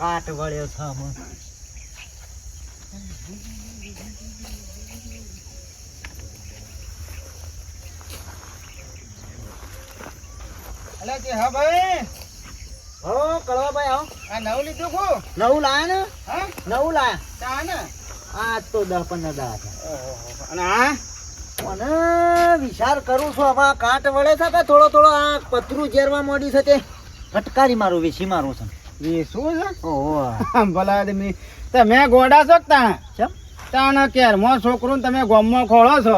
કાટ વળ્યો છે આમાં. અલા કે હા ભાઈ. હો કળવાભાઈ આવો. આ નવું લીધું કો? નવું લાયા ને? હા નવું લાયા. ચા ને? આ તો 10-15 દાડા થયા. અને આ મને વિચાર કરું છું હવે આ કાંટ વળે છે કે થોડો થોડો આ પતરું જેરવા મોડી છે તે ફટકારી મારું વેચી મારું છે. એ શું છે? ઓહો ભલા આદમી તમે ગોડા છો કે તા ચમ તાણ કેરમાં છોકરું તમે ગોમમાં ખોળો છો.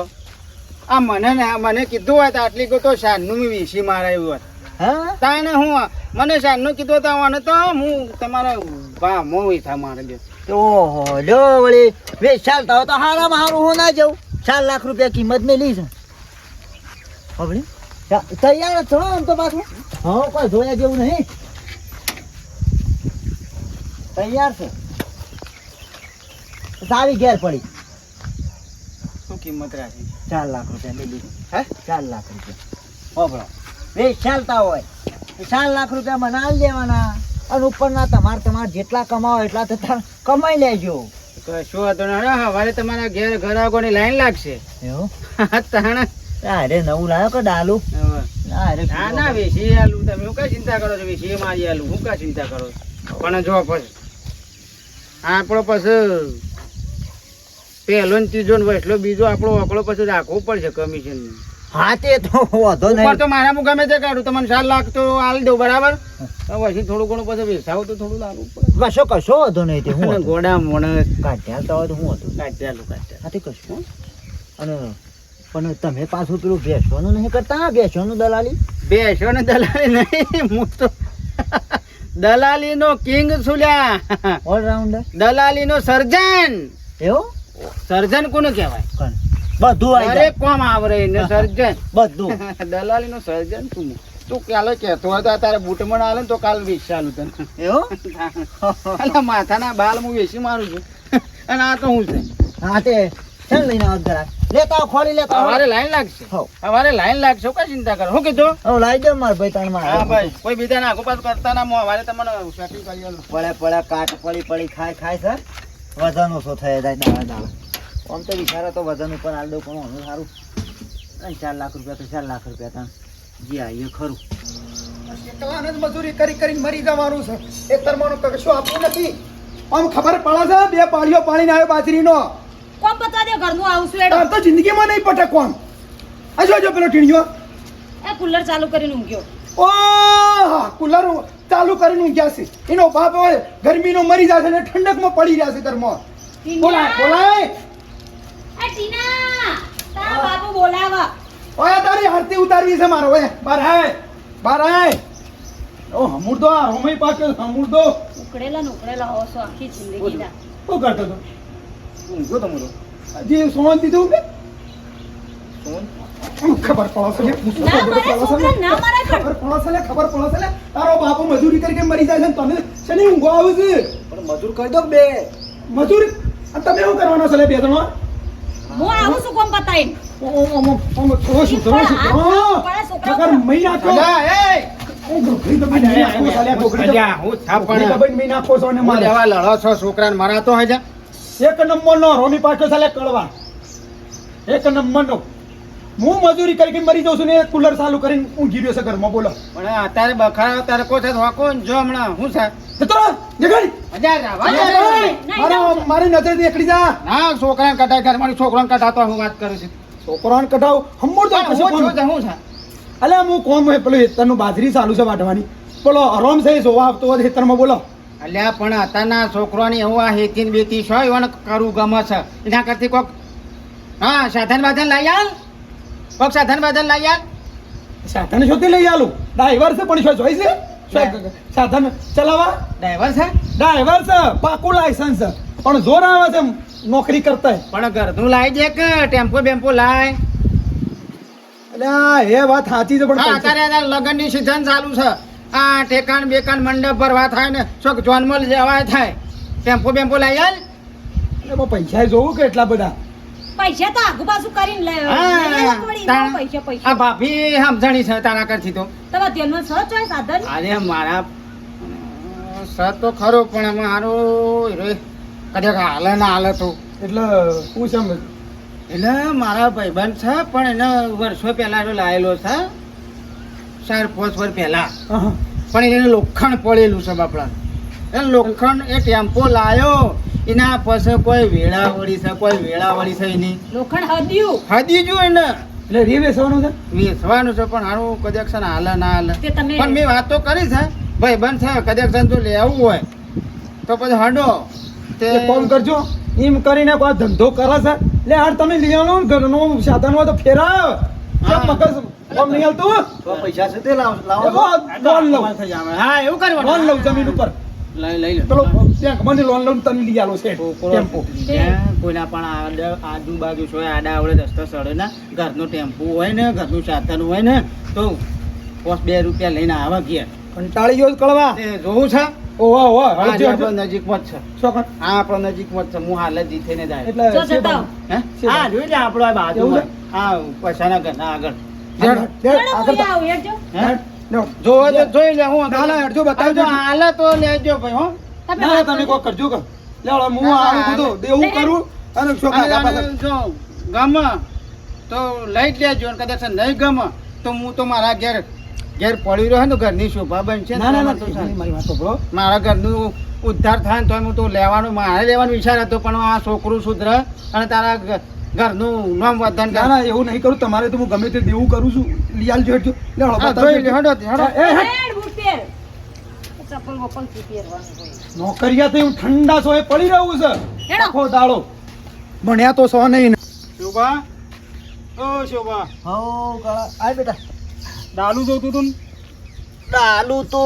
આ મને કીધું હોય તો આટલી તો શાનનું મેં વીસી મારે એવું હોત. હા તાણે હું મને શાનનું કીધું તો મને તો હું તમારા ભામો વીસા મારે દે. ઓહો લો વળી વેચાલતા હોય તો હારામાં હારું હું ના જાઉં. 4 લાખ રૂપિયા કિંમત મેલી છે હવે તૈયાર જ છો આમ તો પાછું. હા કોઈ જોયા જેવું નહીં, તૈયાર છે. સારી ઘેર પડી. શું કિંમત રાખી? 4 લાખ રૂપિયા મેલી. હે 4 લાખ રૂપિયા બરાબર વેચાલતા હોય 4 લાખ રૂપિયા બનાવી દેવાના અને ઉપરના તમારે જેટલા કમાવો એટલા તો કમાઈ લેજો. શું હતું ને હવારે તમારા ઘેર ઘર આગળની લાઈન લાગશે. એવું તાણે અરે નવું લાવ્યો કે ડાલું. ના ના વેચી આલું. તમે શું કઈ ચિંતા કરો છો? વેચી મારી આલું હું કઈ ચિંતા કરો છો? પણ જો પછી આપણો પછી પહેલો ને ત્રીજો ને વસલો બીજો આપણો આંકડો પછી રાખવું પડશે કમિશન. હા તે તો વાંધો ઉપર નહીં. તો મારા હું ગમે તે કાઢું તમને 4 લાખ તો આલી દઉં બરાબર. પછી થોડું ઘણું પછી વેચાવું તો થોડું લાવવું પડે. કશો વાંધો નહીં તે હું ગોડા મોણે કાઢ્યા તો હોય તો હું હતું કાઢ્યાલું. હા તે કશું. અને પણ તમે પાછું પેલું બેસવાનું નહીં કરતા? બેસવાનું દલાલી બેસો ને દલાલી નહીં. હું તો દલાલી નો કિંગ છું લ્યા. ઓલરાઉન્ડર દલાલી નો સર્જન. એવું સર્જન કોને કહેવાય? કોણ? બધું આવી દરેક જાય. કોમ આવરે ને સર્જન. બધું દલાલી નો સર્જન તું કાલે કહેતો હતો તારે બૂટમણ આલે ને તો કાલ વેચી આલું તને. એવું અલા માથાના બાલ હું વેચી મારું છું. અને આ તો હું છે હા તે ચાલ લઈને આવ જરા લેતા આવ, ખોલી લેતા આવ. અમારે લાઈન લાગશે. હો અમારે લાઈન લાગશે કઈ ચિંતા કરો. શું કીધું? હવે લાવી દો મારા ભાઈ તાણ હા ભાઈ કોઈ બીજા ના આગુ પાછું કરતા ના. અમારે તમને સેટિંગ કરી આલું. પડે કાટ પડી ખાય છે. વજન ઓછો થઈ જાય દાડા. આમ તો વિચારો તો વજન ઉપર આલ દઉં પણ આનું સારું. 4 લાખ રૂપિયા તો 4 લાખ રૂપિયા તાણ જી આવીએ ખરું. એકલાને જ મજૂરી કરીને મરી જવાનું છે. એક તરમાનું કશું આપવું નથી. આમ ખબર પડે છે 2 પાળીઓ પાણીને આવ્યો બાજરીનો. કોમ બતા દે ઘરનું આવું છું એડો. તાર તો જિંદગીમાં નહીં પટે કોમ. આ જો પેલો ટીણીયો એ કુલર ચાલુ કરીને ઊંઘ્યો. ઓ કુલર ચાલુ કરીને ઊંઘ્યા છે. એનો બાપ હવે ગરમીનો મરી જાય છે ને ઠંડકમાં પડી રહ્યા છે ઘરમાં. બોલાય એ ટીના તારા બાપુ બોલાવા. ઓય તારી આરતી ઉતારવી છે મારો. ઓય બાર આય ઓ હમુરદો આ હોમઈ પાકે હમુરદો ઉકળેલા હોસો આખી જિંદગીના. શું કરતો તો? ઊંઘ્યો તો મોટો. હજી સોન દીધું કે ખબર પડે ના મારે છોકરા ના મારે કર. ખબર પડે છે. તારો બાપો મજૂરી કરીને મરી જાય છે ને તને શેની ઊંઘો આવે છે? પણ મજૂર કરી દો 2 મજૂરી અને તમે શું કરવાનો છે લે 2 જણો? હું આવું છું કોમ બતાઈને. ખબર મહી નાખો. અલા, એ! હું ઘોઘરી તો મહી નાખો સાલે ઘોઘરી તો. અલ્યા, હું થાપણ. ઘોઘરી તો મહી નાખો છો ને હું મારે. લેવા લડો છો છોકરાને મરાતો હોય છે. એક નંબરનો રોમી પાછો સાલે કળવા. એક નંબરનો. હું મજૂરી કરીને મરી જાઉં છું ને કુલર ચાલુ કરીને ઊંઘી રહ્યો છે ઘરમાં. બોલો પણ અત્યારે બખાડો તારે કોથે ધોકો ને જો હમણાં હું છે જતો જગાડી. મજા જ આવે. મારી નજર નીકળી જા. ના છોકરાને કટાય ઘર મારી છોકરાને કટાતો હું વાત કરું છું. છોકરાને કઢાવ હમુર તો હું છું તે હું છે. અલ્યા હું કોમ હોય પેલું હેતરનું બાજરી ચાલુ છે વાટવાની. બોલો આરામ છે જોવા આવતો હોય હેતરમાં. બોલો અલ્યા પણ અત્યારના છોકરાની હું આ હેતીન બેતી છો એને કરવું ગમે છે. એના કરતી કોક હા સાધન બાધન લઈ આલ. કોક સાધન બાધન લઈ આલ. સાધન શોધી લઈ આલું. ડ્રાઈવર છે પણ શું જોઈ છે સાધન ચલાવવા? ડ્રાઈવર છે ડ્રાઈવર છે, પાકું લાયસન્સ છે, પણ જોર આવે છે નોકરી કરતા. પણ ઘરનું લાવી દે કે ટેમ્પો બેમ્પો લાય. અલ્યા એ વાત સાચી છે પણ હા પૈસા- અત્યારે લગ્નની સિઝન ચાલુ છે. આ ઠેકાણ બેકાણ મંડપ ભરવા થાય ને શોખ જોનમલ જવાય થાય. ટેમ્પો બેમ્પો લઈ આલ. અલ્યા પણ પૈસા જોવું કે એટલા બધા? પૈસા તો આગુ પાછું કરીને લઈ હા, પૈસા આ પૈસા ભાભી સમજણી છે તારા કરથી તો. તમારા ધ્યાનમાં છો ચોય સાધન? અરે મારા સર તો ખરો પણ એમાં હારું કદાચ હાલે ના હાલે તો એટલે હું સમજ એટલે મારા ભાઈબંધ છે પણ એને વર્ષો પહેલા એનો લાયેલો છે 4-5 વર્ષ પહેલા પણ એને લોખંડ પડેલું છે બાપડા એ લોખંડ એ ટેમ્પો લાયો એના પછી કોઈ વેળાવળી છે કોઈ વેળાવળી છે એની લોખંડ હદ્યું હદી જો એને એટલે રી વેચવાનું છે વેચવાનું છે પણ હારું કદાચ છે ને હાલે ના હાલે તે તમે પણ મેં વાત તો કરી છે ભાઈબંધ છે કદાચ છે ને જો લેવું હોય તો પછી હડો તે એક કામ કરજો એમ કરીને કોઈ ધંધો કરે છે એટલે હાર તમે લઈ આવો ને ઘરનું સાધન હોય તો ફેરાવ કેમ મગજ આમ નહીં હાલતું તો પૈસા છે તે લાવો લોન લઉં હા એવું કરવાનું લોન લઉં જમીન ઉપર લઈ લે પેલો ત્યાં મને લોન લઉં તમે લઈ આલો છે ટેમ્પો કોઈના પણ આજુબાજુ હોય આડા આવડે રસ્તા સડે ને ઘરનું ટેમ્પો હોય ને ઘરનું સાધન હોય ને તો 2 રૂપિયા લઈને આવા ગયા કંટાળી ગયો કળવા તે જોવું છે ઓહો ઓહો આ હળજો આપણો નજીકમાં જ છે છોકરા આ આપણો નજીકમાં જ છે હું હાલ જ જીથઈને જાય એટલે જો જતા હે આ જોઈ લે આપણો આ બાજુ એવું છે? આ પૈસાના ઘરના આગળ આગળ ચલો કોઈ આવું હેડજો. જોવો તો જોઈ લે હું ના, ના, હેડજો, બતાવજો. હાલે તો લેજો ભાઈ હો તમે ના તમે કોઈ કરજો કે લેવડો હું આવું બધું દેવું કરું અને છોકરા ગાભા અને જો ગમે તો લઈ જ લેજો અને કદાચ નહીં ગમે તો હું તો મારા ઘેર પડી રહ્યો ને તો ઘરની શોભા બનશે ને ના ના ના તો ચાલે. મારી વાત સાંભળો મારા ઘરનું ઉદ્ધાર થાય ને તો હું તો લેવાનું મારે લેવાનો વિચાર હતો પણ આ છોકરું સુધરે અને તારા ઘરનું નામ વર્ધન ના કરે. ના એવું નહીં કરું તમારે તો હું ગમે તે દેવું કરું છું લઈ આલજો હેડજો લેવડો હા, બતાવજો. જોઈ લે, હેડો, હેડો. એ હેડ. હેડ બૂટ પહેર. ચપ્પલ બપ્પલ થી પહેરવાનું હોય. નોકરિયા તો એવું ઠંડા સોએ પડી રહ્યું છે હેડો. આખો દાડો ભણ્યા તો સો નહીં ને. શોભા ઓ શોભા હો કાળા આય બેટા ડાલુ જોતું તું ને? ડાલુ તો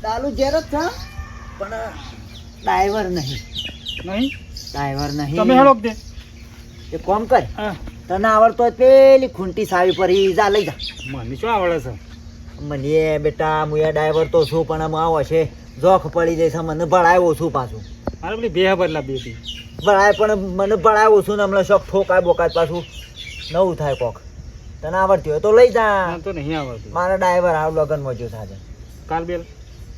ડાલુ ઘેર જ છે પણ ડ્રાઈવર નહીં નહીં ડ્રાઈવર નહીં તમે હેડો દે એક કામ કર હા તને આવડતો હોય પેલી ખૂંટી સાવી પર ઈ જા લઈ જા મને શું આવડે છે મને બેટા હું એ ડ્રાઈવર તો છું પણ આમ આવો છે જોખ પડી જાય છે મને ભણાવ્યો છું પાછું મારે પેલી બે બદલા બેટી ભણાય પણ મને ભણાવ્યો છું ને હમણાં શોખ ઠોકાય બોકાય પાછું નવું થાય કોક તને આવડતી હોય તો લઈ જા તો નહીં આવડતું મારા ડ્રાઈવર આવ લગન મોજો સાજે કાલ બેલ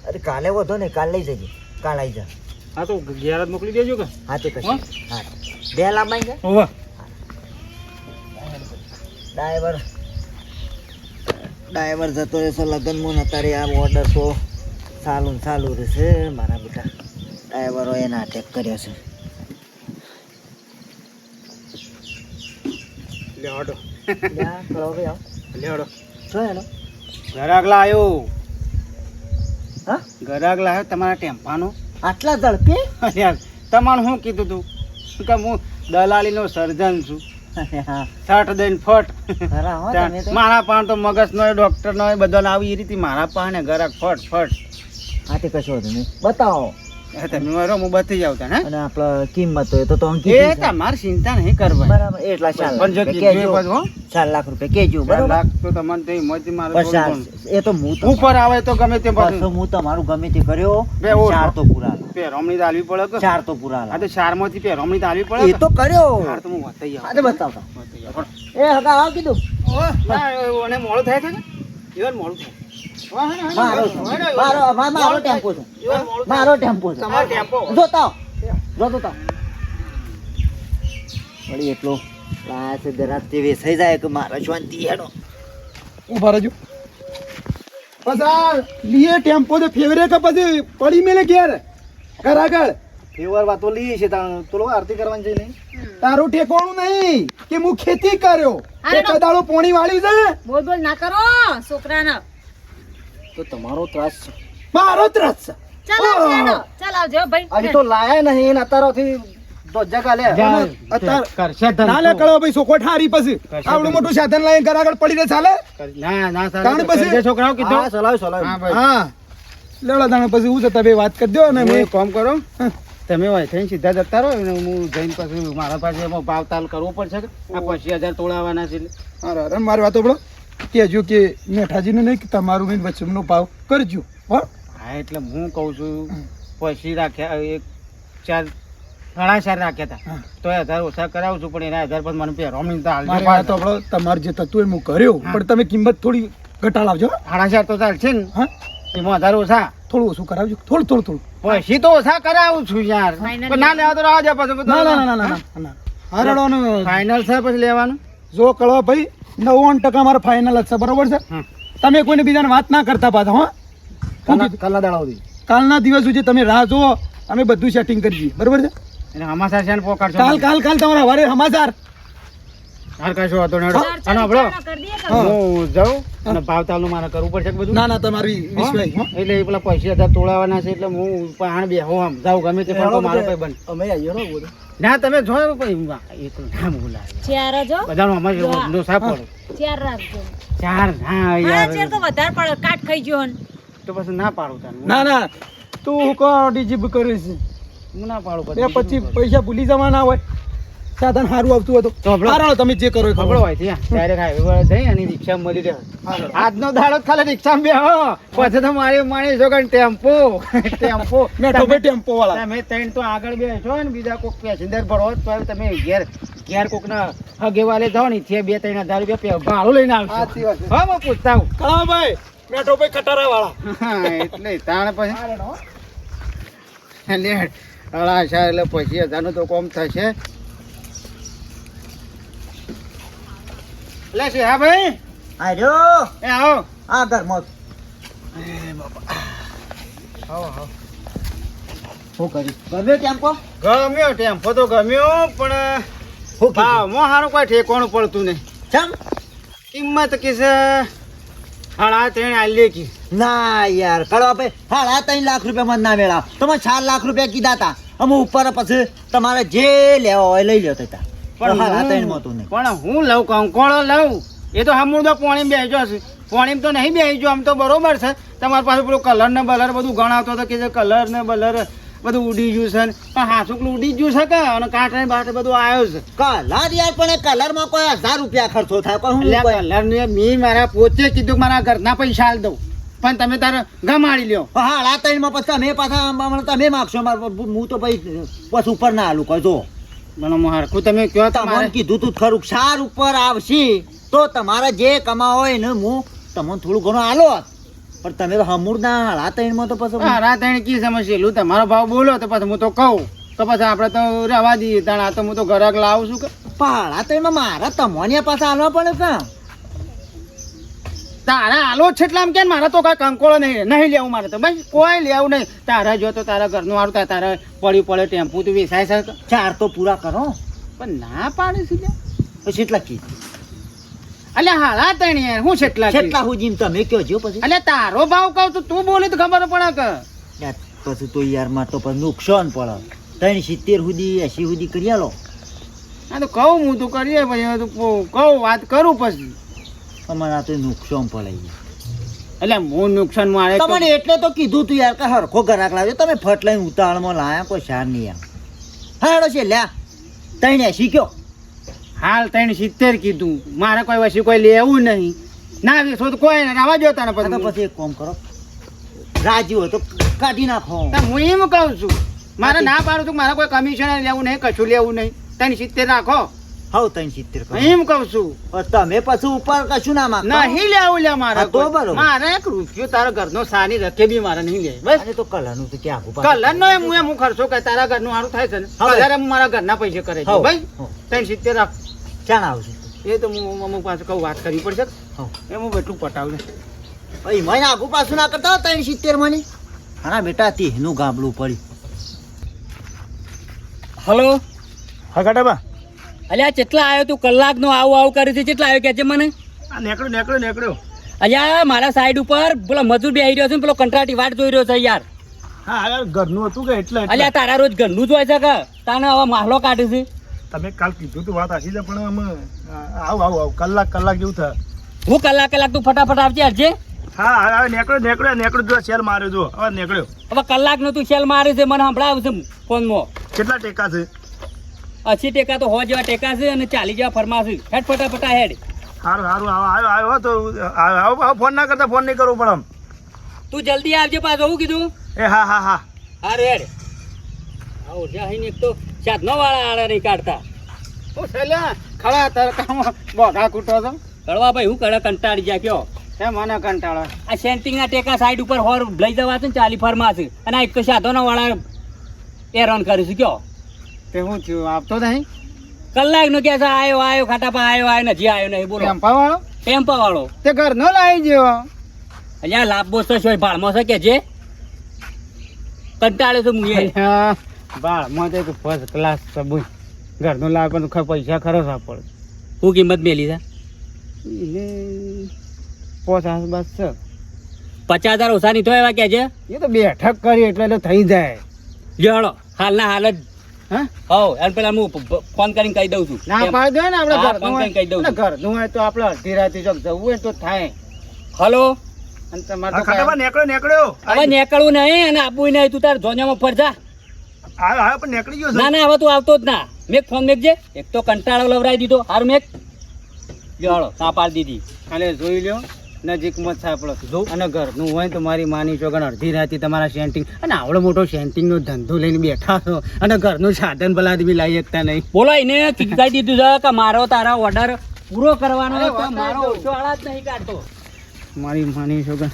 અરે કાલે વધો ને કાલ લઈ જજે કાલ આવી જા હા તો ગેરાજ મોકલી દેજો કે હા તે હો? કશું હા બે લાંબાઈ છે હોવા ડ્રાઈવર જતો રહેશે લગ્નમાં ને અત્યારે આ ઓર્ડર તો ચાલુ ને ચાલુ રહેશે મારા બેટા ડ્રાઈવરો એને અટેક કર્યો છે લે હડો લ્યા, કરો ભાઈ આવો. લે હડો શું એનો ઘરાકલા આવ્યો હા ઘરાકલા આવ્યો તમારા ટેમ્પાનો આટલા ઝડપે અરે તમારે શું કીધું તું કે હું દલાલીનો સર્જન છું અરે હા શર્ટ દઈને ફટ ખરા હો તમે તો મારા પાન તો મગજ નો ડોક્ટર નો બધાને આવી એ રીતે મારા પાને ઘરાક ફટ ફટ હા તે કશો વાંધો નહીં બતાવો એ તમે મારો હું બધી જાવ તા ને અને આપણે કિંમત હોય તો તો એ અંકિત તમારે ચિંતા નહીં કરવાની બરાબર એટલા 4 પણ જો લાખ કીધું કેજો એ બધું હો 4 લાખ રૂપિયા કેજો 4 બરાબર લાખ તો તમારે તો હિંમતથી મારે બસ થોડું એ તો હું ઘણું. ઉપર આવે તો ગમે તે બસ બધું હું તમારું ગમે તે કર્યો બે ઓર. 4 તો પૂરા લાવો. પહેરમણી તો આલવી પડે કે 4 તો પૂરા આ લાવો. તો 4 માંથી પહેરમણી તો આલવી પડે એ કે? તો કર્યો હાર તો હું વતાઈ આવું. હા તે બતાવતા વતાઈ આવું. એ હગા આવ કીધું ના, એને મોડું થાય છે ને even મોડું થાય મારો છે. મારો ટેમ્પો છે even મોડું થાય. મારો ટેમ્પો છે તમારો ટેમ્પો. જોતા આવો. જોતો તાવ વળી એટલો લાયા છે જરા તે વેસાઈ જાય કે મારા શાંતિ હેડો ઉભા રહેજો બસ આ લીએ ટેમ્પો તો ફેવરે કે પછી પડી મેલે ઘેર ઘર આગળ ફેવર વાતો લઈએ છે તો આરતી કરવાની છે નહીં તારું ઠેકવાનું નહીં કે હું ખેતી કર્યો અરે એક દાડો પોણી વાળી છે બોલ બોલ ના કરો છોકરાને. તો તમારો ત્રાસ છે મારો ત્રાસ છે ચાલ આવજો હેડો. ચાલ આવજો ભાઈ. હજી તો લાયા નહીં ને અત્યારથી ધોજા કાલે અત્યારે કરશે ધંધો. ના લે કળો ભાઈ સોકો ઠારી પછી આવડું મોટું સાધન લઈને ઘર આગળ પડી રહે ચાલે ના ના સર તાણ પછી- કરજે છોકરાઓ કીધું હા ચલાવ હા ચલાવ ભાઈ હા લેવડા દાણા પછી હું જતા બે વાત કરી દો ને તમે મેં એક કામ કરો હા. તમે હોય થઈને સીધા જતા રહો અને હું જઈને પછી મારા પાસે એમાં ભાવતાલ કરવો પડશે કે આ 25,000 તોડાવવાના છે એટલે. અરે અરે મારી વાતો બોલો કહેજો કે મેઠાજીને નહીં કે તમારું નહીં વચમનો ભાવ કરજો હો હા એટલે હું કહું છું પછી રાખ્યા એક 4 સાડા 4 રાખ્યા હતા હા. તો 1000 ઓછા કરાવું છું પણ એના 1000 પર મને પહેરવામાં તો મારી હાલજો વાતો બોલો તમારે જે થતું હોય હું કર્યો હા. પણ તમે કિંમત થોડી ઘટાડાવજો સાડા 4 તો ચાલશે ને હા એમાં વધારે ઓછા થોડું ઓછું કરાવજો, થોડું. પછી તો ઓછા કરાવું છું યાર Final પણ ના લેવા તો રાહ દે પછી ના ના ના ના ના હરડોનું ફાઇનલ છે પછી લેવાનું જો કળવા ભાઈ 99% મારે ફાઇનલ જ છે, બરોબર છે? હમ. તમે કોઈને બીજાને વાત ના કરતા પાછા, હો? શું કીધું? કલ્લા દાડા સુધી કાલના દિવસ સુધી તમે રાહ જુઓ, અમે બધું સેટિંગ કરી દઈએ, બરોબર છે? એટલે હમાસા છે ને પોકાડશો કાલ તમારા વારે સમાચાર. હાલ કશો હતો ને ચાર અને આપણો કરી દઈએ કે હા. હું જાઉં અને ભાવતાલનું મારે કરવું પડશે કે બધું ના ના તમારી વિશ્વાસ, હો? એટલે એ પેલા પૈસા હતા તોડાવાના છે એટલે હું પણ બેહો આમ જાઉં ગમે તે પણ તો મારો ભાઈ બંધ અમે આવીએ ને બધું. ના તમે જો ભાઈ એ તો નામ બોલાવે ચાર જ હો. બધાનો અમારે વાહ. નો સાફ પડે ચાર રાખજો. ચાર હા હા, યાર ચાર તો વધારે પડે, કાટ ખાઈ ગયો ને. તો પછી ના પાડું તને ના ના તું હું કહો ડીજીપ કરીશ હું ના પાડું એ પછી પૈસા ભૂલી જવાના હોય, સાધન સારું આવતું હતું તો આપણો- હારો તમે જે કરો એ ખબર ખબર હોય ત્યાં ડાયરેક્ટ હાઈવે પર જઈ અને રિક્ષા મળી રહે આજનો દાડો જ ખાલી રિક્ષામાં બેહો પછી તો મારી છો કે ટેમ્પો મેઠો ભાઈ ટેમ્પો વાળા તમે ત્રણ તો આગળ બેસો ને બીજા કોઈક પેસેન્જર ભરો તો તમે ઘેર કોકના હગેવાલે જાઓ ને ત્યાં 2-3 હજાર રૂપિયા ભાડું લઈને આવશો સાચી વાત છે. હા હું પૂછતા હું કળા ભાઈ મેઠો ભાઈ ખટારા વાળા હા, એટલે તાણ પછી લેટ અળા છે એટલે 25,000 તો કોમ થશે લે છે હા ભાઈ આર્યો એ આવો આ ઘરમાં આવો શું કર્યું ગમે ટેમ્પો ગમ્યો ટેમ્પો તો ગમ્યો પણ શું કીધું? ભાવમાં સારું કોઈ ઠેકોણું પડતું નહીં ચમ કિંમત કિસે 3.5 આલી કી ના યાર કળવા ભાઈ 3.5 લાખ રૂપિયામાં ના મેળા તમે 4 લાખ રૂપિયા કીધા હતા અમે ઉપર પછી તમારે જે લેવા હોય લઈ લ્યો તા પણ 3.5 માં તો નહીં પણ હું લઉં કંકોળો લઉં એ તો હમું તો પોણી બેસજો છે પોણી તો નહીં બેસજો આમ તો બરોબર છે તમારી પાસે પેલું કલર ને બલર બધું ગણાવતો હતો કે જે કલર ને બલર બધું ઉડી ગયું છે ને. પણ હાથુકલું ઉડી ગયું છે કે અને કાંઠે બાટે બધું આવ્યો છે કલર યાર પણ કલર માં કોઈ 1000 રૂપિયા ખર્ચો થાય પણ હું એટલે કોઈ- કલર ને મેં મારા પોતે કીધું કે મારા ઘરના પૈસા આલ દઉં પણ તમે તારે ગમાડી લ્યો 3.5 માં પછી તમે પાછા હમણાં તમે માગશો મારે હું તો ભાઈ બસ ઉપર ના હાલું કહો જો મને હરખું તમે કહો તમને તમારે કીધું તું જ ખરું 4 ઉપર આવશે તો તમારે જે કમાવો હોય ને હું તમને થોડું ઘણું આલો પણ તમે તો હમુર ના 3.5 માં તો પછી રાત એને કી સમજેલું તમારો ભાવ બોલો તો પછી હું તો કહું તો પછી આપણે તો રવા દઈએ તાણ આ તો હું તો ઘરાક લાવું છું કે 3.5 માં મારા તમને પાછા આલવા પડે કે તારા આલો જ છે એટલે આમ કે મારા તો કાંઈ કંકોળો નહીં લેવું મારે તો બસ કોઈ લેવું નહીં તારા જો તો તારા ઘરનું સારું થાય તારા પડી પડે ટેમ્પુ તું વેચાય છે 4 તો પૂરા કરો પણ ના પાડે છે લ્યા. પછી એટલા કીધું અલ્યા 3.5 યાર હું છેટલા કેટલા હું તમે કયો છો પછી અલ્યા તારો ભાવ કહું તો તું બોલે તો ખબર પડે કે યાર, પછી તો યાર માં તો પછી નુકસાન પડે 370 સુધી 80 સુધી કરી આલો આ તો કહું હું તો કરીએ ભાઈ હવે તો કહું વાત કરું પછી તમારે આ તો નુકસાન પડે યાર. એટલે હું નુકસાન મારે તો- તમારે એટલે તો કીધું તું યાર કે હરખો ગરાક લાવજો તમે ફટ લઈને ઉતાવળમાં લાયા કોઈ શાર નહીં યાર હાડો છે લ્યા 380 કયો હાલ 370 કીધું મારે કોઈ વસ્તુ કોઈ લેવું નહીં ના વેચો તો કોઈ ને રવા જોતા ને આ તો પછી પછી એક કામ કરો રાજી હોય તો કાઢી નાખો તો હું એમ કહું છું મારે ના પાડું છું કે મારે કોઈ કમિશન લેવું નહીં કશું લેવું નહીં 370 રાખો હાવ 370 કરો એમ કહું છું પણ તમે પછી ઉપર કશું ના માંગો નહીં લેવું લે મારે હા, તો કોઈ. બરોબર. મારે એક રૂપિયો તારા ઘરનો સાની રખે બી મારે નહીં લે બસ અને તો કલરનું તો ક્યાં આગુ પાછું. કલર નો હું ખર્ચો કે તારા ઘરનું સારું થાય છે ને હવે. કલર હું મારા ઘરના પૈસે કરે છે હવ. ભાઈ હવ. 370 રાખ ક્યાં ના આવશે એ તો હું અમુક પાસે કહું વાત કરવી પડશે હવ. એ હું બેઠું પટાવું ને ભાઈ મને આગુ પાછું ના કરતા 370 મને હા બેટા તીનું ગાબડું પડ્યું હલો હા કાટાબા અલ્યા કેટલા આવ્યો તું કલાકનો આવું કર્યું છે કેટલા આવ્યો કે છે મને આ નીકળ્યો અલ્યા મારા સાઈડ ઉપર પેલો મજૂર બેહી રહ્યો છે ને પેલો કંટ્રાટી વાટ જોઈ રહ્યો છે યાર હા યાર ઘરનું હતું કે એટલે અલ્યા તારા રોજ ઘરનું જ હોય છે કે તાને હવે માહલો કાઢે છે તમે કાલ કીધું તું વાત આશી છે પણ અમે આવ કલાક જેવું થાય હું કલાક તું ફટાફટ આવજે હરજે હા હવે નીકળ્યો જો સેલ માર્યો જો હવે નીકળ્યો હવે કલાકનો તું સેલ મારે છે મને સંભળાવ છે ફોનમાં કેટલા ટેકા છે 80% તો 100 જેવા ટેકા છે અને 40 જેવા ફરમાશે હેડ ફટાફટા હેડ સારું આવ્યો તો ફોન ના કરતા ફોન નહીં કરવો પડે આમ. તું જલ્દી આવજે પાછો હું કીધું એ હા હારે હેડ આવો જાહીને એક તો સાધનો વાળા આળા નહીં કાઢતા ઓ છેલ્લા ખરા તારા કામ બોગા કૂટો છો કડવા ભાઈ હું કરે કંટાળી જા કયો છે મને કંટાળો આ સેન્ટિંગના ટેકા સાઈડ ઉપર હોર લઈ જવા છે ને ચાલી ફરમાં છે અને આ એક તો સાધોના વાળા એરોન કરીશું કયો તે શું થયું આપતો નહીં કલાકનો કે છે આયો આયો ખાટાપા આયો નથી આયો નહીં બોલો ટેમ્પા વાળો ટેમ્પા વાળો તે ઘર નો લાવી જેવો અહીંયા લાભ તો શું ભાડમાં છે કે જે કંટાળે છે મુએ બાળમાં તો ફર્સ્ટ ક્લાસ સબૂત ઘરનું લાવે પણ પૈસા ખરો પડે શું કિંમત મેલી છે એને 50 બસ છે 50,000 ઓછા નહીં થયો એવા કે છે એ તો બેઠક કરી એટલે થઈ જાય લ્યો હળો હાલના હાલ જ હા હો એને પેલા હું ફોન કરીને કહી દઉં છું ના પાડી દો ને આપણે હા, ઘરનું ફોન કરીને કહી દઉં હોય છું. ઘરનું હોય તો આપણે અડધી રાતે જો જવું હોય તો થાય હલો અને તમારે આ તો ખાટામાં કાંઈ- નેકળ્યો હવે નીકળવું નહીં અને આપવું નહીં તું તાર જોન્યામાં ફરજા આવ્યો પણ નીકળી ગયો ના ના હવે તું આવતો જ ના મેં ફોન મેકજે એક તો કંટાળો લવરાઈ દીધો હાર મેક લ્યો હળો ના પાડી દીધી ખાલી જોઈ લ્યો નજીકમાં જ સાપડો જો અને ઘરનું હોય તો મારી માની ચોગન અડધી રાતે તમારા સેન્ટિંગ અને આવડો મોટો સેન્ટિંગનો ધંધો લઈને બેઠા છો અને ઘરનું સાધન બલાદ બી લાવી શકતા નહીં બોલો એને કીધું દીધું છે કે મારો તારા ઓર્ડર પૂરો કરવાનો અરે તો વાત મારો કરી ઓછો આળા જ નહીં કાઢતો મારી માની છોકરા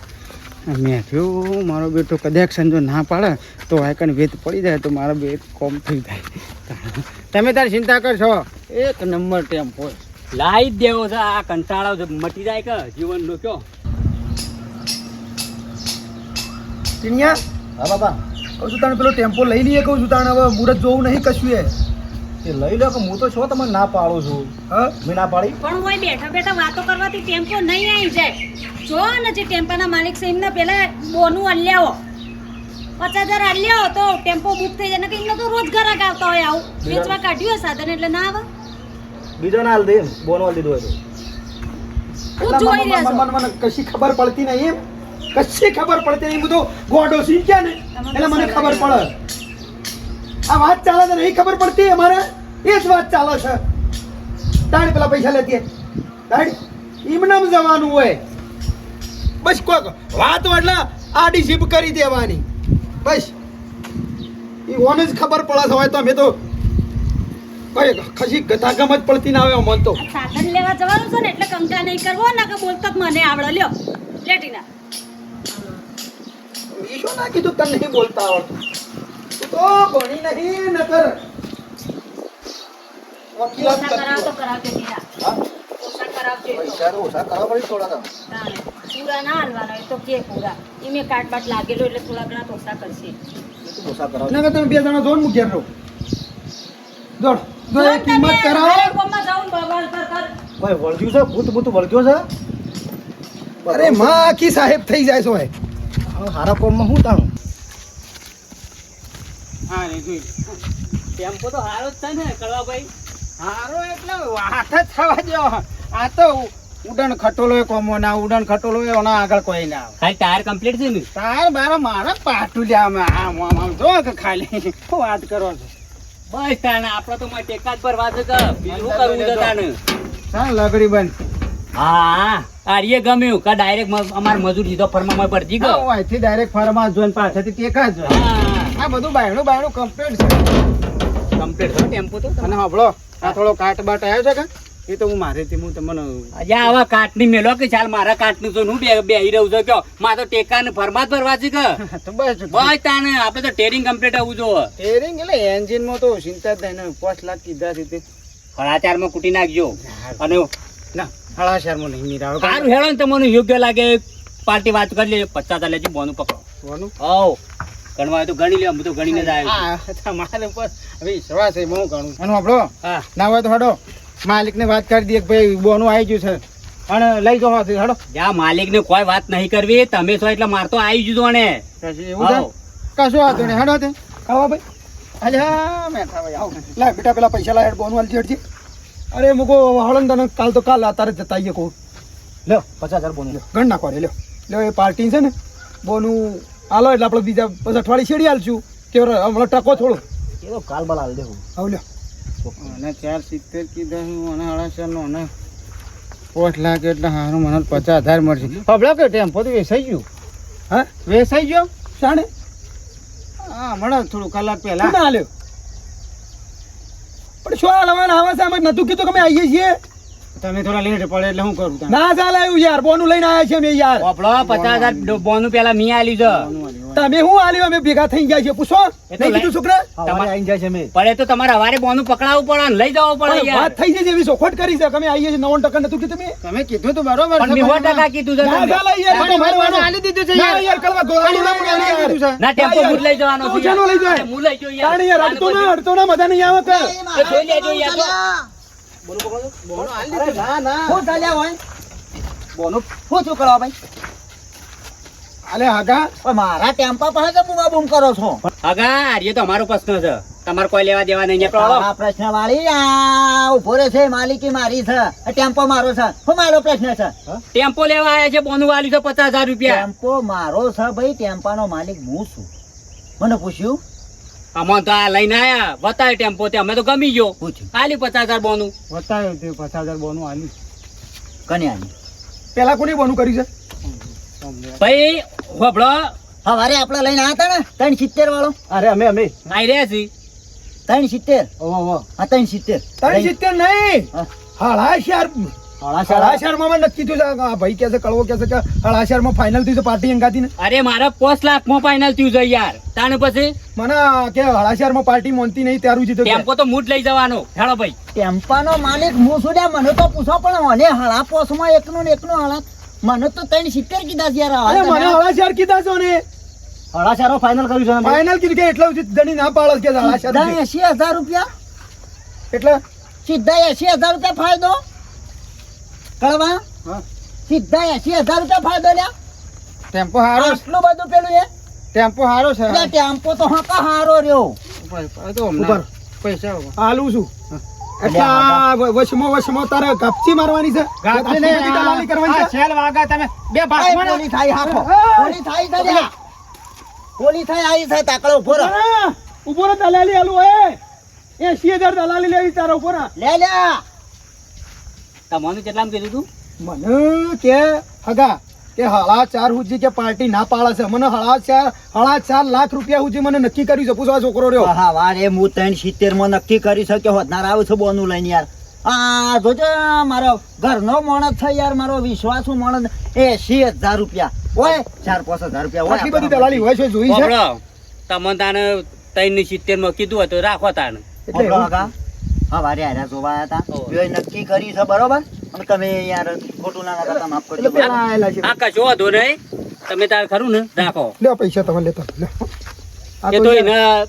મેં થયો મારો બેટો કદાચ સંજો ના પાડે તો આયકન વેત પડી જાય તો મારો બેટ કોમ થઈ જાય તમે તારી ચિંતા કરશો એક નંબર ટેમ્પો લાઈ જ દેવો છે આ કંટાળો છે, મટી જાય કે જીવનનો કયો ટીણિયા હા બાપા કહું છું તને પેલો ટેમ્પો લઈ લઈએ કહું છું તને હવે મુહૂર્ત જોવું નહીં કશું એ એ લઈ લો કે હું તો છો તમે ના પાડું છું હા મેં ના પાડી પણ હોય બેઠા બેઠા વાતો કરવાથી ટેમ્પો નહીં આવી જાય જો ને જે ટેમ્પાના માલિક છે એમને પેલા બોનું આલ્યાવો 50,000 આલ્યાવો તો ટેમ્પો બુક થઈ જાય ને કે એમને તો રોજ ઘરાક આવતા હોય આવું વેચવા કાઢ્યું હોય સાધન એટલે ના આવે બીજો ના હાલ દે બોનો હાલ દીધો હોય તો હું જોઈ રહ્યા છો મને કશી ખબર પડતી નહીં એમ કશી ખબર પડતી નહીં બધું ગોડો સી ગયા ને એટલે મને ખબર પડે આ વાત ચાલે છે નહીં ખબર પડતી અમારે એ જ વાત ચાલે છે તાણી પેલા પૈસા લેતી તાણી ઈમનામ જવાનું હોય બસ કોક વાત એટલે આડી જીભ કરી દેવાની બસ ઈ ઓને જ ખબર પડે હોય તો અમે તો કઈ ખસી ગતાગમ જ પડતી ના આવે મન તો આ સાધન લેવા જવાનું છે ને એટલે કંકા નહીં કરવો ના કે બોલતો જ મને આવડે લ્યો લેટીના એ શું ના કીધું તને નહીં બોલતા આવડતું તું તો ભણી નહીં નકર વકીલાત ઓછા કરતી કરાવ તો હોય. કરાવજો દીરા હા? ઓછા કરાવજો એ તો. પૈસા તો ઓછા કરવા પડી થોડા તો. તાણે. પૂરા ના હાલવાના એ તો કે પૂરા ઈમે કાટ બાટ લાગેલો એટલે થોડા ઘણા તો ઓછા કરશે એ તો ઓછા કરાવ નકર તમે બે જણા જોન મૂકી રહો જોડ જો એ જોન તમે કિંમત કરાવો મારા ગામમાં જાઉં ને બબાલ કર. ભાઈ વળગ્યું છે ભૂત ભૂત વળગ્યો છે અરે માં આખી સાહેબ થઈ જાય છો ભાઈ હવે હારા કોમમાં શું તાણું હા રે જોઈ ટેમ્પો તો હારો જ છે ને કળવાભાઈ હારો એટલે વાત જ થવા દો આ તો ઉડન ખટોલો કોમો ના ઉડન ખટોલો એના આગળ કોઈ ના આવે ખાલી ટાયર કમ્પ્લીટ છે ને તાર બારા મારા પાટું લ્યા આમ આમ આમ જો કે ખાલી શું વાત કરો છો બસ તાને આપણે તો મારે ટેકા જ પર વાત છે બીજું શું કરવું છે તાને હા લગડી બંધ હા આર્ય ગમ્યું કે ડાયરેક્ટ અમાર મજૂર દીધો ફરમામાં પડતી ગયો હા અહીંથી ડાયરેક્ટ ફરમાં જોઈને પાછળથી ટેકા જ હોય. હા આ બધું બાયણું બાયણું કમ્પ્લીટ છે કમ્પ્લીટ છે ટેમ્પો તો અને સાંભળો આ થોડો કાટ બાટ આવ્યો છે કે એ તો હું મારેથી હું તમને અજા આવા કાટની મેલો કે ચાલ મારા કાટનું તો હું બેહી રહ્યું છું કયો મારે તો ટેકા ને ફરમા જ ભરવા છે કે તો બસ બસ તાને આપણે તો ટેરિંગ કમ્પ્લીટ આવવું જોવે ટેરિંગ એટલે એન્જિનમાં તો ચિંતા જ નહીં 5 લાખ કીધા છે તે હળાચારમાં કૂટી નાખજો અને ના હળા શહેરમાં નહીં નિરાવ સારું હેળો ને તમને યોગ્ય લાગે પાર્ટી વાત કરી લે 50,000 લેજો બોનું પકડો કોનું હવ ગણવા હોય તો ગણી લે હું તો ગણીને જ આવ્યો હા તમારે ઉપર વિશ્વાસ છે બહુ ઘણું અને આપણો હા ના હોય તો હડો માલિકને વાત કરી દઈએ કે ભાઈ બોનું આવી ગયું છે અને લઈ જાઓ હાથે, હડો જ્યાં માલિકને કોઈ વાત નહીં કરવી તમે છો એટલે માર તો આવી જજો ને પછી એવું છે કશું વાંધો નહીં હડો તે ખાવા ભાઈ અલ્યા મેઠા ભાઈ આવો લાય બેટા પેલા પૈસા લાય બોનું હાલ જેડજી અરે મુકો હળંગ તને કાલ તો કાલ તારે જતા આવીએ કહું લ્યો 50,000 બોનું ગણ નાખો રે લ્યો લ્યો એ પાર્ટી છે ને બોનું હાલો એટલે આપણે બીજા પછી અઠવાડિયે છેડી હાલશું કે હમણાં ટકો થોડો એ તો કાલ બાલ હાલ દેવું આવ લ્યો અને 470 કીધા હું અને હળાશરનો અને 5 લાખ એટલે હારું મને 50,000 મળશે હબળો કે ટેમ્પો તો વેચાઈ ગયું હા વેચાઈ ગયો શાણે હા હમણાં થોડું કલાક પહેલા ના હાલ્યો પણ શું હાલવાના આવા છે અમે નતું કીધું કે અમે આવીએ છીએ તમે થોડા લેટ પડે એટલે હું કરું તમે ના ચાલે એવું યાર બોનું લઈને આયા છે અમે યાર વાપરો 50,000 બોનું પેલા મી આલ્યું છે તમે હું આલ્યું અમે ભેગા થઈ ગયા છે પૂછો એ તો નહીં કીધું છોકરા પડે તો તમારે હવારે બોનું પકડાવવું પડે ને લઈ જવું પડે પણ યાર વાત થઈ છે એવી સોખવટ કરી છે કે અમે આવીએ છીએ 90% નતું કે તમે તમે કીધું તો બરોબર પણ મેં 100% કીધું છે ના તમને. ચાલે યાર તમે તમારે મને વાળો. આલી દીધું છે ના યાર. યાર કલવા ગોળાનું ના પડે આલી યાર. દીધું છે. ના ટેમ્પો યાર. હું જ લઈ જવાનો તું છું ચાલો લઈ જાય. અરે હું લઈ જઉં યાર. તાણી યાર અડતો ના મજા નહીં આવે કે એ જોઈ લેજો યાર તો. બોનો આલી દીધું છે. ના ના શું ચાલ્યા હોય બોનું શું શું કરો ભાઈ અલે હાગા પણ મારા ટેમ્પા પાસે તો બૂમા બૂમ કરો છો હગા આર્ય તો અમારો પ્રશ્ન છે તમારે કોઈ લેવા દેવા નહીં નીકળો આ પ્રશ્ન વાળી આ ઉભો રહે છે માલિકી મારી છે આ ટેમ્પો મારો છે શું મારો પ્રશ્ન છે ટેમ્પો લેવા આયા છે બોનું વાલી છે 50,000 રૂપિયા ટેમ્પો મારો છે ભાઈ ટેમ્પાનો માલિક હું છું મને પૂછ્યું અમે તો આ લઈને આયા બતાવ્યો ટેમ્પો તે અમે તો ગમી ગયો પૂછ્યું આલી 50,000 બોનું બતાવ્યો તે 50,000 બોનું આલી કને આવી પેલા કોની બોનું કર્યું છે ભાઈ હોબળો સવારે આપણે લઈને આવ્યા હતા ને 370 વાળો અરે અમે આઈ રહ્યા છીએ 370 ઓહો હા 370 370 નહીં હા. હળાશયાર હળાશયારમાં મને નક્કી થયું છે આ ભાઈ કહે છે કળવો કહે છે કે હળાશયારમાં ફાઇનલ થયું છે પાર્ટી અંગાતી ને અરે મારા 5 લાખમાં ફાઇનલ થયું છે યાર તાણ પછી મને કે હળાશયારમાં પાર્ટી મોનતી નહીં ત્યારું જીતો ટેમ્પો તો મૂડ લઈ જવાનો હેડો ભાઈ ટેમ્પાનો માલિક હું છું લ્યા, મને તો પૂછો પણ મને હળા પોસમાં એકનો ને એકનો હળા મને તો 370 કીધા છે યાર અરે મને હળાશયાર કીધા છો ને હળાચારો ફાઇનલ કર્યું છે ફાઇનલ કીધું કે એટલા સુધી ધણી ના પાડે કે હળાશયાર સીધા 80,000 રૂપિયા એટલે સીધા 80,000 રૂપિયા ફાયદો કળવા હા. સીધા 80,000 રૂપિયા ફાયદો લ્યા ટેમ્પો હારો છે. આટલું બધું પેલું એ ટેમ્પો હારો છે એટલે ટેમ્પો તો હકા હારો રહ્યો તો ઉપર. હમણાં પૈસા હાલું છું એટલે આ વશમાં તારે કાપચી મારવાની છે ગાપચી આટલી બધી દલાલી કરવાની છે છેલ વાગા તમે બે એ ભાગમાં પોલી થાય હાથો હા. પોલી થાય છે લ્યા. પોલી થાય આવી થાય તાકડો ઉભો રહો હા, ઉભો રહે દલાલી હાલું એ 80,000 દલાલી લેવી તારા ઉપર લે લ્યા તમને કેટલામાં કીધું તું મને કે હગા કે 4.5 સુધી કે પાર્ટી ના પાડે છે મને 4.5 લાખ રૂપિયા સુધી મને નક્કી કર્યું છે પૂછો આ છોકરો રહ્યો હા વારે હું 370 માં નક્કી કરી શક્યો હોતનાર આવે છે બોનું લઈને યાર આ જોજે મારો ઘરનો માણસ છે યાર મારો વિશ્વાસુ માણસ 80,000 રૂપિયા ઓય 4-5 હજાર રૂપિયા આટલી બધી દલાલી હોય છે જોઈ છે હોબળો તમને તાને 370 માં કીધું હતું રાખો તાને એટલે એટલે કાકા હા વારે આર્યા જોવા હતા ઓહ. બેય નક્કી કરી છે બરોબર અને તમે યાર ખોટું ના કરતા માફ એટલે કરજો પેલા આયેલા છે આ કશો વાંધો નહીં તમે તાર ખરું ને રાખો લ્યો પૈસા તમે લેતા લ્યો. આ એ તો તો યાર-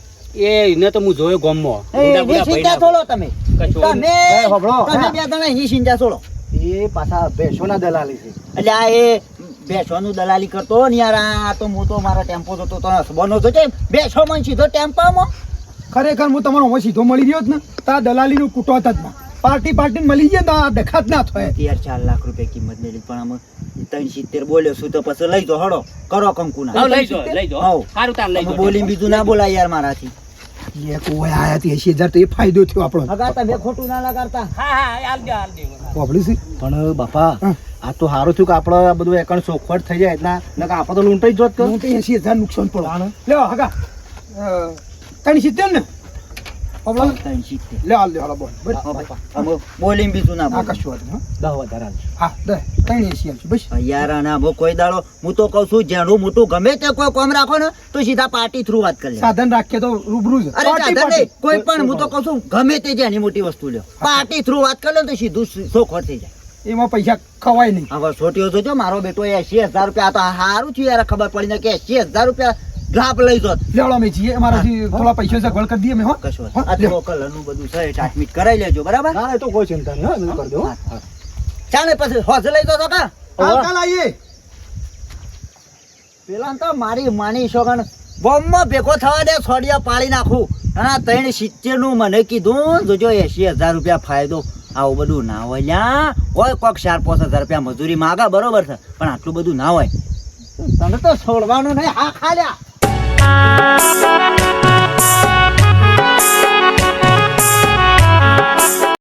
એને તો હું જોયો ગોમમાં એની ચિંતા છોડો તમે કશો તમે એ હોભળો. તમે બે જણા એની ચિંતા છોડો એ પાછા ભેંસોના દલાલી છે એટલે આ એ બેસવાનું દલાલી કરતો હોય ને યાર આ તો હું તો મારા ટેમ્પો જતો તો હસબનો તો છે બેસો મને સીધો ટેમ્પામાં ખરેખર હું તમારો હવે સીધો મળી રહ્યો જ ને તો આ દલાલીનું કૂટોત જ ના પાર્ટી મળી જાય ને તો આ ડખાત ના થાય યાર 4 લાખ રૂપિયા કિંમત લેલી પણ આમાં 370 બોલ્યો છું તો પછી લઈ જો હડો કરો કંકુના હા લઈ જો લઈ જો હાઉ. સારું તાર લઈ તમે જો બોલી બીજું ના બોલાય યાર મારાથી એ કોઈ આયા હતી 80,000 તો એ ફાયદો થયો આપણો હગા તમે ખોટું ના લગાડતા હા હા હાલ દે વાપરી છે પણ બાપા હા. આ તો સારું થયું કે આપણે આ બધું એકાઉન્ટ ચોખવટ થઈ જાય એટલા નકર આપણે તો લૂંટાઈ જ જોત કે હું તો 80,000 નુકસાન પડો લ્યો હગા 370 ને હવે 370 લે હાલ લે હાલ બોલ બસ. હા ભાઈ, અમે બોલી બીજું ના આ બોલાય. કશું વાત નહીં, હો. 10 વધારે હાલજો. હા દે 380 આવશે બસ યાર અને આમાં કોઈ દાડો હું તો કઉ છું જેનું મોટું ગમે તે કોઈ કામ રાખો ને તો સીધા પાર્ટી થ્રુ વાત કરી લે સાધન રાખીએ તો રૂબરૂ જ અરે સાધન નહીં, કોઈ પણ હું તો કઉ છું ગમે તે જેની મોટી વસ્તુ લ્યો પાર્ટી થ્રુ વાત કરી લે તો સીધું સોખવટ થઈ જાય એમાં પૈસા ખવાય નહીં હવે છોટીઓ જોજો મારો બેટો 80,000 રૂપિયા આ તો સારું થયું યાર ખબર પડી ને કે 80,000 રૂપિયા લાભ લઈ જોત લેવડો અમે છીએ અમારાથી થોડા પૈસા સગવડ કરી દઈએ અમે હો કશું હા, આ લ્યો. તો કલરનું બધું છે ટ્રાન્સમિટ કરાવી લેજો બરાબર ના એ તો કોઈ ચિંતા નહીં હો, બધું કરી દો હો. હા, હા. ચાલે પછી હોજ લઈ દો તો કા કાલ આવીએ પેલા તો મારી માની શોગન બોમ્બમાં ભેગો થવા દે છોડિયા પાડી નાખું હા 370 નું મને કીધું જોજો 80,000 રૂપિયા ફાયદો આવું બધું ના હોય લ્યા હોય કોક 4-5 હજાર રૂપિયા મજૂરી માગા બરોબર છે પણ આટલું બધું ના હોય તને તો છોડવાનું નહીં હા ખાલ્યા